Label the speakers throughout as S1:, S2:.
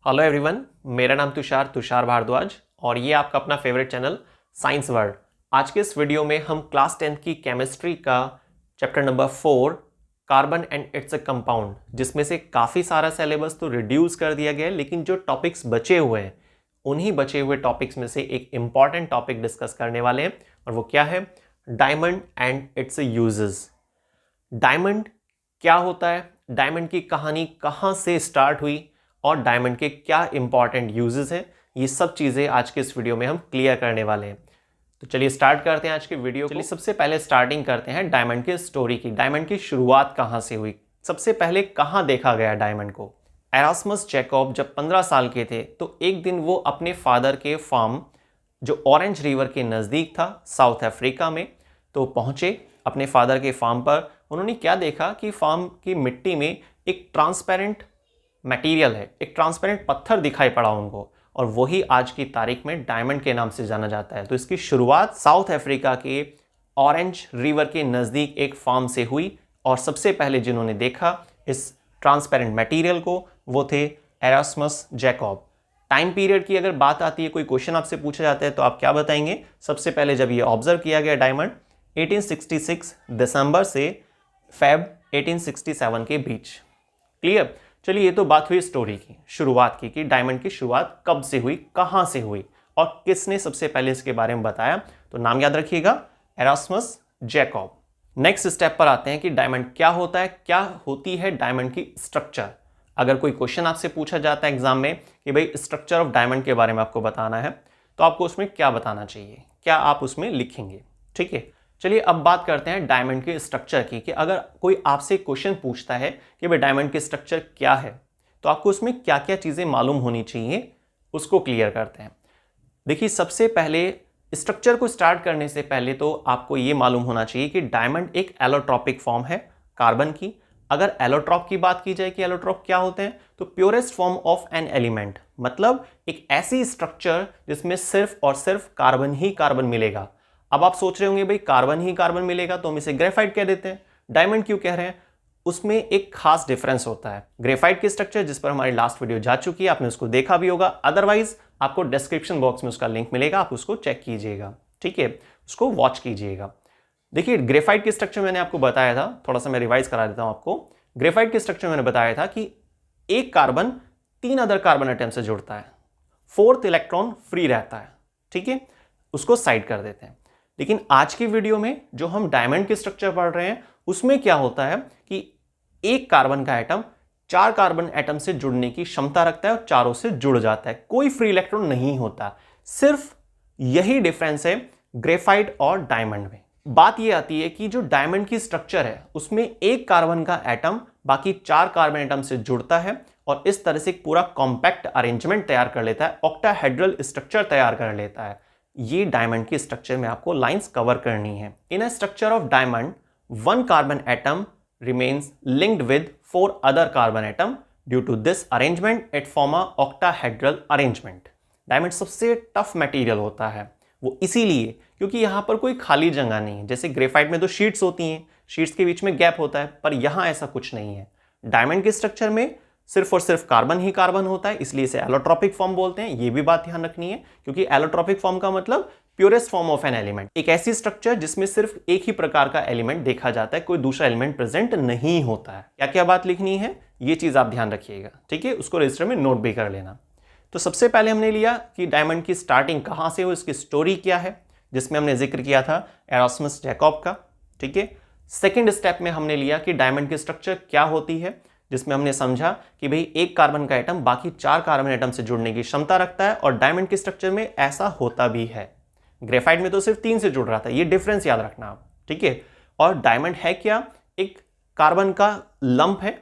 S1: Hello everyone, मेरा नाम तुषार भारद्वाज और ये आपका अपना फेवरेट चैनल साइंस वर्ल्ड। आज के इस वीडियो में हम क्लास 10th की केमिस्ट्री का chapter number 4 carbon and it's a compound, जिसमें से काफ़ी सारा सिलेबस तो रिड्यूस कर दिया गया है, लेकिन जो टॉपिक्स बचे हुए हैं उन्हीं बचे हुए टॉपिक्स में से एक इम्पॉर्टेंट टॉपिक डिस्कस करने वाले हैं और वो क्या है? Diamond and it's uses. Diamond क्या होता है, डायमंड की कहानी कहाँ से स्टार्ट हुई और डायमंड के क्या इंपॉर्टेंट यूजेस हैं, ये सब चीज़ें आज के इस वीडियो में हम क्लियर करने वाले हैं। तो चलिए स्टार्ट करते हैं आज के वीडियो। चलिए सबसे पहले स्टार्टिंग करते हैं डायमंड के स्टोरी की। डायमंड की शुरुआत कहाँ से हुई, सबसे पहले कहाँ देखा गया डायमंड को? एरास्मस जैकब जब 15 साल के थे तो एक दिन वो अपने फादर के फार्म जो ऑरेंज रिवर के नज़दीक था साउथ अफ्रीका में, तो पहुँचे अपने फादर के फार्म पर। उन्होंने क्या देखा कि फार्म की मिट्टी में एक ट्रांसपेरेंट मटेरियल है, एक ट्रांसपेरेंट पत्थर दिखाई पड़ा उनको, और वही आज की तारीख में डायमंड के नाम से जाना जाता है। तो इसकी शुरुआत साउथ अफ्रीका के ऑरेंज रिवर के नज़दीक एक फार्म से हुई और सबसे पहले जिन्होंने देखा इस ट्रांसपेरेंट मटेरियल को वो थे एरास्मस जैकब। टाइम पीरियड की अगर बात आती है, कोई क्वेश्चन आपसे पूछा जाता है तो आप क्या बताएंगे? सबसे पहले जब ये ऑब्जर्व किया गया डायमंड 1866 दिसंबर से फेब 1867 के बीच। क्लियर? चलिए, ये तो बात हुई स्टोरी की, शुरुआत की कि डायमंड की शुरुआत कब से हुई, कहां से हुई और किसने सबसे पहले इसके बारे में बताया। तो नाम याद रखिएगा, एरास्मस जैकब। नेक्स्ट स्टेप पर आते हैं कि डायमंड क्या होता है, क्या होती है डायमंड की स्ट्रक्चर। अगर कोई क्वेश्चन आपसे पूछा जाता है एग्जाम में कि भाई स्ट्रक्चर ऑफ डायमंड के बारे में आपको बताना है, तो आपको उसमें क्या बताना चाहिए, क्या आप उसमें लिखेंगे? ठीक है, चलिए अब बात करते हैं डायमंड के स्ट्रक्चर की। कि अगर कोई आपसे क्वेश्चन पूछता है कि भाई डायमंड के स्ट्रक्चर क्या है, तो आपको उसमें क्या क्या चीज़ें मालूम होनी चाहिए, उसको क्लियर करते हैं। देखिए, सबसे पहले स्ट्रक्चर को स्टार्ट करने से पहले तो आपको ये मालूम होना चाहिए कि डायमंड एक एलोट्रॉपिक फॉर्म है कार्बन की। अगर एलोट्रॉप की बात की जाए कि एलोट्रॉप क्या होते हैं, तो purest form of an element, मतलब एक ऐसी स्ट्रक्चर जिसमें सिर्फ और सिर्फ कार्बन ही कार्बन मिलेगा। अब आप सोच रहे होंगे भाई कार्बन ही कार्बन मिलेगा तो हम इसे ग्रेफाइट कह देते हैं, डायमंड क्यों कह रहे हैं? उसमें एक खास डिफरेंस होता है। ग्रेफाइट की स्ट्रक्चर जिस पर हमारी लास्ट वीडियो जा चुकी है, आपने उसको देखा भी होगा, अदरवाइज आपको डिस्क्रिप्शन बॉक्स में उसका लिंक मिलेगा, आप उसको चेक कीजिएगा। ठीक है, उसको वॉच कीजिएगा। देखिए, ग्रेफाइट की स्ट्रक्चर मैंने आपको बताया था, थोड़ा सा मैं रिवाइज करा देता हूं आपको। ग्रेफाइट की स्ट्रक्चर मैंने बताया था कि एक कार्बन 3 अदर कार्बन एटम से जुड़ता है, 4th इलेक्ट्रॉन फ्री रहता है। ठीक है, उसको साइड कर देते हैं। लेकिन आज की वीडियो में जो हम डायमंड के स्ट्रक्चर पढ़ रहे हैं, उसमें क्या होता है कि एक कार्बन का एटम 4 कार्बन एटम से जुड़ने की क्षमता रखता है और चारों से जुड़ जाता है, कोई फ्री इलेक्ट्रॉन नहीं होता। सिर्फ यही डिफरेंस है ग्रेफाइट और डायमंड में। बात यह आती है कि जो डायमंड की स्ट्रक्चर है उसमें एक कार्बन का एटम बाकी 4 कार्बन एटम से जुड़ता है और इस तरह से एक पूरा कॉम्पैक्ट अरेंजमेंट तैयार कर लेता है, ऑक्टाहेड्रल स्ट्रक्चर तैयार कर लेता है। ये डायमंड की स्ट्रक्चर में आपको लाइंस कवर करनी है। In a structure of diamond 1 carbon atom remains linked with 4 other carbon atom. Due to this arrangement, it form a octahedral arrangement. Diamond सबसे टफ मटेरियल होता है, वो इसीलिए क्योंकि यहाँ पर कोई खाली जगह नहीं है। जैसे ग्रेफाइट में तो शीट्स होती हैं, शीट्स के बीच में गैप होता है, पर यहाँ ऐसा कुछ नहीं है। डायमंड के स्ट्रक्चर में सिर्फ और सिर्फ कार्बन ही कार्बन होता है, इसलिए इसे एलोट्रॉपिक फॉर्म बोलते हैं। ये भी बात ध्यान रखनी है, क्योंकि एलोट्रॉपिक फॉर्म का मतलब purest form of an element, एक ऐसी स्ट्रक्चर जिसमें सिर्फ एक ही प्रकार का एलिमेंट देखा जाता है, कोई दूसरा एलिमेंट प्रेजेंट नहीं होता है। क्या क्या बात लिखनी है, ये चीज आप ध्यान रखिएगा। ठीक है, उसको रजिस्टर में नोट भी कर लेना। तो सबसे पहले हमने लिया कि डायमंड की स्टार्टिंग कहां से हो, इसकी स्टोरी क्या है, जिसमें हमने जिक्र किया था एरास्मस जैकब का। ठीक है, सेकेंड स्टेप में हमने लिया कि डायमंड की स्ट्रक्चर क्या होती है, जिसमें हमने समझा कि भाई एक कार्बन का एटम बाकी 4 कार्बन एटम से जुड़ने की क्षमता रखता है और डायमंड की स्ट्रक्चर में ऐसा होता भी है। ग्रेफाइट में तो सिर्फ 3 से जुड़ रहा था, ये डिफरेंस याद रखना आप। ठीक है, और डायमंड है क्या? एक कार्बन का लंप है,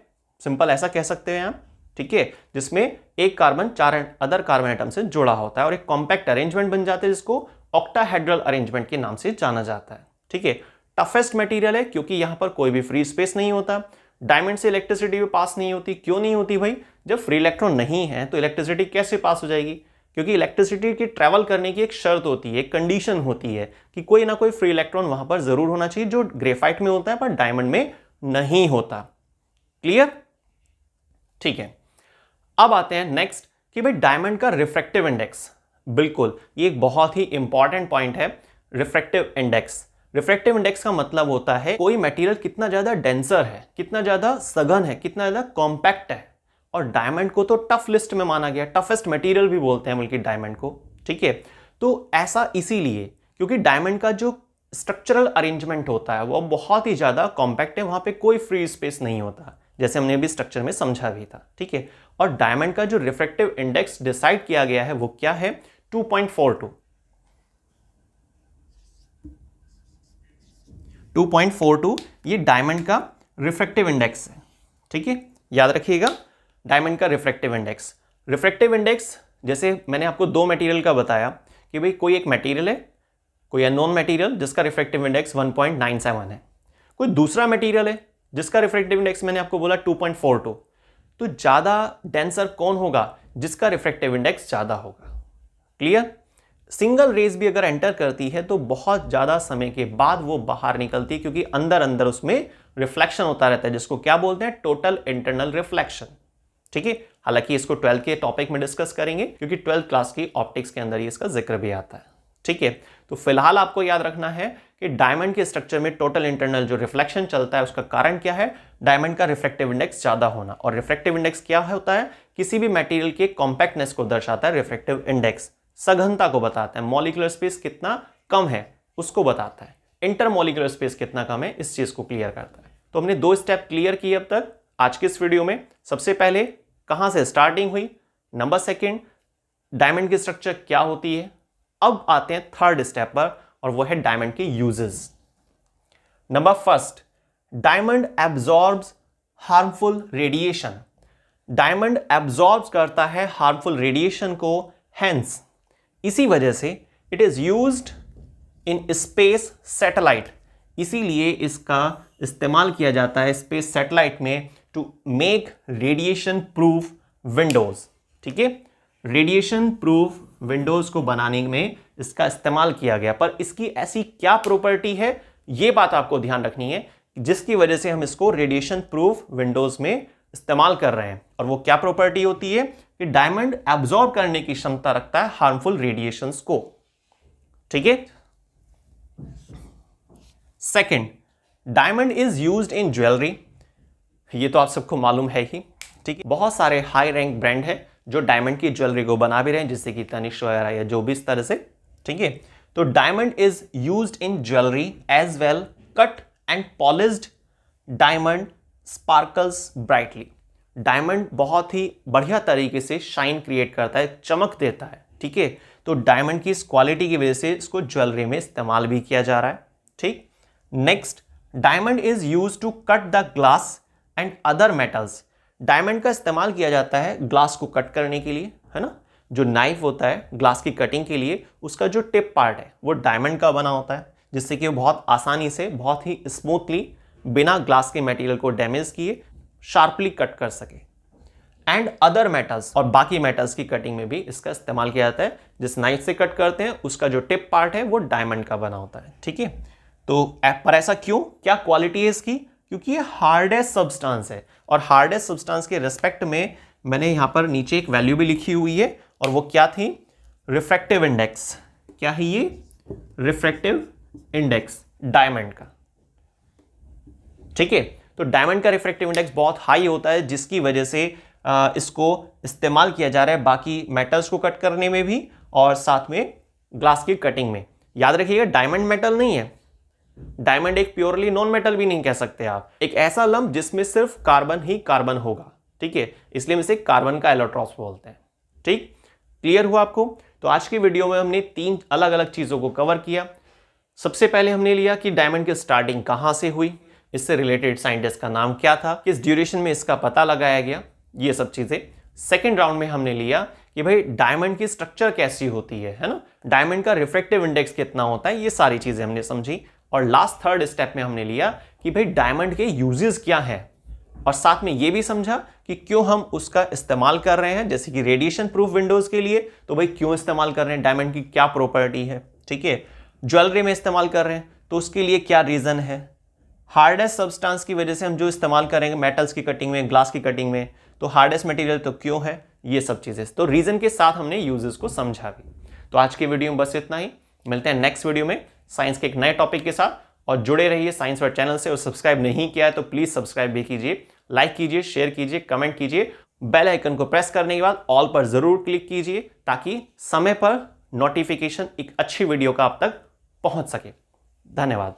S1: सिंपल ऐसा कह सकते हैं आप। ठीक है, जिसमें एक कार्बन 4 अदर कार्बन एटम से जुड़ा होता है और एक कॉम्पैक्ट अरेंजमेंट बन जाता है, जिसको ऑक्टाहेड्रल अरेंजमेंट के नाम से जाना जाता है। ठीक है, टफेस्ट मटेरियल है क्योंकि यहां पर कोई भी फ्री स्पेस नहीं होता। डायमंड से इलेक्ट्रिसिटी भी पास नहीं होती। क्यों नहीं होती भाई? जब फ्री इलेक्ट्रॉन नहीं है तो इलेक्ट्रिसिटी कैसे पास हो जाएगी? क्योंकि इलेक्ट्रिसिटी की ट्रैवल करने की एक शर्त होती है, एक कंडीशन होती है कि कोई ना कोई फ्री इलेक्ट्रॉन वहां पर जरूर होना चाहिए, जो ग्रेफाइट में होता है पर डायमंड में नहीं होता। क्लियर? ठीक है, अब आते हैं नेक्स्ट कि भाई डायमंड का रिफ्रैक्टिव इंडेक्स, बिल्कुल ये एक बहुत ही इंपॉर्टेंट पॉइंट है। रिफ्रैक्टिव इंडेक्स, रिफ्रैक्टिव इंडेक्स का मतलब होता है कोई मटेरियल कितना ज्यादा डेंसर है, कितना ज्यादा सघन है, कितना ज्यादा कॉम्पैक्ट है। और डायमंड को तो टफ लिस्ट में माना गया, टफेस्ट मटेरियल भी बोलते हैं बल्कि डायमंड को, ठीक है। तो ऐसा इसीलिए क्योंकि डायमंड का जो स्ट्रक्चरल अरेंजमेंट होता है वो बहुत ही ज्यादा कॉम्पैक्ट है, वहां पे कोई फ्री स्पेस नहीं होता, जैसे हमने अभी स्ट्रक्चर में समझा भी था, ठीक है। और डायमंड का जो रिफ्रैक्टिव इंडेक्स डिसाइड किया गया है वो क्या है, 2.42। 2.42 ये डायमंड का रिफ्रैक्टिव इंडेक्स है, ठीक है। याद रखिएगा डायमंड का रिफ्रैक्टिव इंडेक्स। रिफ्रैक्टिव इंडेक्स जैसे मैंने आपको दो मटेरियल का बताया कि भाई कोई एक मटेरियल है, कोई अननोन मटेरियल जिसका रिफ्रैक्टिव इंडेक्स 1.97 है, कोई दूसरा मटेरियल है जिसका रिफ्रैक्टिव इंडेक्स मैंने आपको बोला 2.42। तो ज्यादा डेंसर कौन होगा, जिसका रिफ्रैक्टिव इंडेक्स ज्यादा होगा। क्लियर। सिंगल रेज भी अगर एंटर करती है तो बहुत ज्यादा समय के बाद वो बाहर निकलती है, क्योंकि अंदर अंदर उसमें रिफ्लेक्शन होता रहता है, जिसको क्या बोलते हैं, टोटल इंटरनल रिफ्लेक्शन, ठीक है। हालांकि इसको 12th के टॉपिक में डिस्कस करेंगे, क्योंकि 12th क्लास की ऑप्टिक्स के अंदर ही इसका जिक्र भी आता है, ठीक है। तो फिलहाल आपको याद रखना है कि डायमंड के स्ट्रक्चर में टोटल इंटरनल जो रिफ्लेक्शन चलता है उसका कारण क्या है, डायमंड का रिफ्रैक्टिव इंडेक्स ज्यादा होना। और रिफ्रैक्टिव इंडेक्स क्या होता है, किसी भी मटेरियल के कॉम्पैक्टनेस को दर्शाता है रिफ्रैक्टिव इंडेक्स, सघनता को बताता है, मॉलिक्यूलर स्पेस कितना कम है उसको बताता है, इंटरमॉलिक्यूलर स्पेस कितना कम है इस चीज को क्लियर करता है। तो हमने दो स्टेप क्लियर किए अब तक आज के इस वीडियो में। सबसे पहले कहां से स्टार्टिंग हुई, नंबर सेकंड डायमंड की स्ट्रक्चर क्या होती है। अब आते हैं थर्ड स्टेप पर और वो है डायमंड के uses. Number first, diamond absorbs harmful radiation. Diamond absorb करता है हार्मफुल रेडिएशन को, हेंस इसी वजह से it is used in space satellite, इसीलिए इसका इस्तेमाल किया जाता है स्पेस सैटेलाइट में to make radiation proof windows, ठीक है। रेडिएशन प्रूफ विंडोज को बनाने में इसका इस्तेमाल किया गया, पर इसकी ऐसी क्या प्रॉपर्टी है यह बात आपको ध्यान रखनी है जिसकी वजह से हम इसको रेडिएशन प्रूफ विंडोज में इस्तेमाल कर रहे हैं। और वो क्या प्रॉपर्टी होती है कि डायमंड एब्जॉर्ब करने की क्षमता रखता है हार्मफुल रेडिएशंस को, ठीक है। Second, diamond is used in jewellery. ये तो आप सबको मालूम है ही, ठीक है। बहुत सारे हाई रैंक ब्रांड है जो डायमंड की ज्वेलरी को बना भी रहे हैं, जैसे कि तनिष्क वगैरह या जो भी इस तरह से, ठीक है। तो diamond is used in jewellery as well, cut and polished diamond sparkles brightly. Diamond बहुत ही बढ़िया तरीके से शाइन क्रिएट करता है, चमक देता है, ठीक है। तो डायमंड की इस क्वालिटी की वजह से इसको ज्वेलरी में इस्तेमाल भी किया जा रहा है, ठीक। Next, diamond is used to cut the glass and other metals. Diamond का इस्तेमाल किया जाता है ग्लास को कट करने के लिए, है ना। जो नाइफ होता है ग्लास की कटिंग के लिए, उसका जो टिप पार्ट है वो डायमंड का बना होता है, जिससे कि वो बहुत आसानी से, बहुत ही स्मूथली, बिना ग्लास के मटेरियल को डैमेज किए शार्पली कट कर सके। एंड अदर मेटल्स, और बाकी मेटल्स की कटिंग में भी इसका इस्तेमाल किया जाता है। जिस नाइफ से कट करते हैं उसका जो टिप पार्ट है वो डायमंड का बना होता है, ठीक है। तो पर ऐसा क्यों, क्या क्वालिटी है इसकी, क्योंकि ये हार्डेस्ट सब्सटेंस है। और हार्डेस्ट सब्सटेंस के रेस्पेक्ट में मैंने यहां पर नीचे एक वैल्यू भी लिखी हुई है, और वो क्या थी, रिफ्रैक्टिव इंडेक्स। क्या है ये, रिफ्रैक्टिव इंडेक्स डायमंड का, ठीक है। तो डायमंड का रिफ्रैक्टिव इंडेक्स बहुत हाई होता है, जिसकी वजह से इसको इस्तेमाल किया जा रहा है बाकी मेटल्स को कट करने में भी और साथ में ग्लास की कटिंग में। याद रखिएगा डायमंड मेटल नहीं है, डायमंड एक प्योरली नॉन मेटल भी नहीं कह सकते आप, एक ऐसा लंप जिसमें सिर्फ कार्बन ही कार्बन होगा, ठीक है। इसलिए हम इसे कार्बन का एलोट्रॉप्स बोलते हैं, ठीक। क्लियर हुआ आपको। तो आज की वीडियो में हमने 3 अलग अलग चीजों को कवर किया। सबसे पहले हमने लिया कि डायमंड की स्टार्टिंग कहां से हुई, इससे रिलेटेड साइंटिस्ट का नाम क्या था, किस ड्यूरेशन में इसका पता लगाया गया, ये सब चीजें। सेकेंड राउंड में हमने लिया कि भाई डायमंड की स्ट्रक्चर कैसी होती है ना, डायमंड का रिफ्रैक्टिव इंडेक्स कितना होता है, ये सारी चीजें हमने समझी। और लास्ट थर्ड स्टेप में हमने लिया कि भाई डायमंड के यूजेस क्या हैं, और साथ में ये भी समझा कि क्यों हम उसका इस्तेमाल कर रहे हैं, जैसे कि रेडिएशन प्रूफ विंडोज के लिए, तो भाई क्यों इस्तेमाल कर रहे हैं, डायमंड की क्या प्रॉपर्टी है, ठीक है। ज्वेलरी में इस्तेमाल कर रहे हैं तो उसके लिए क्या रीजन है, हार्डेस्ट सब्सटेंस की वजह से हम जो इस्तेमाल करेंगे मेटल्स की कटिंग में, ग्लास की कटिंग में, तो हार्डेस्ट मटेरियल तो क्यों है, ये सब चीज़ें। तो रीज़न के साथ हमने यूजेस को समझा भी। तो आज की वीडियो में बस इतना ही। मिलते हैं नेक्स्ट वीडियो में साइंस के एक नए टॉपिक के साथ, और जुड़े रहिए साइंस वर्ड चैनल से। और सब्सक्राइब नहीं किया है तो प्लीज़ सब्सक्राइब भी कीजिए, लाइक कीजिए, शेयर कीजिए, कमेंट कीजिए। बेल आइकन को प्रेस करने के बाद ऑल पर ज़रूर क्लिक कीजिए, ताकि समय पर नोटिफिकेशन एक अच्छी वीडियो का आप तक पहुंच सके। धन्यवाद।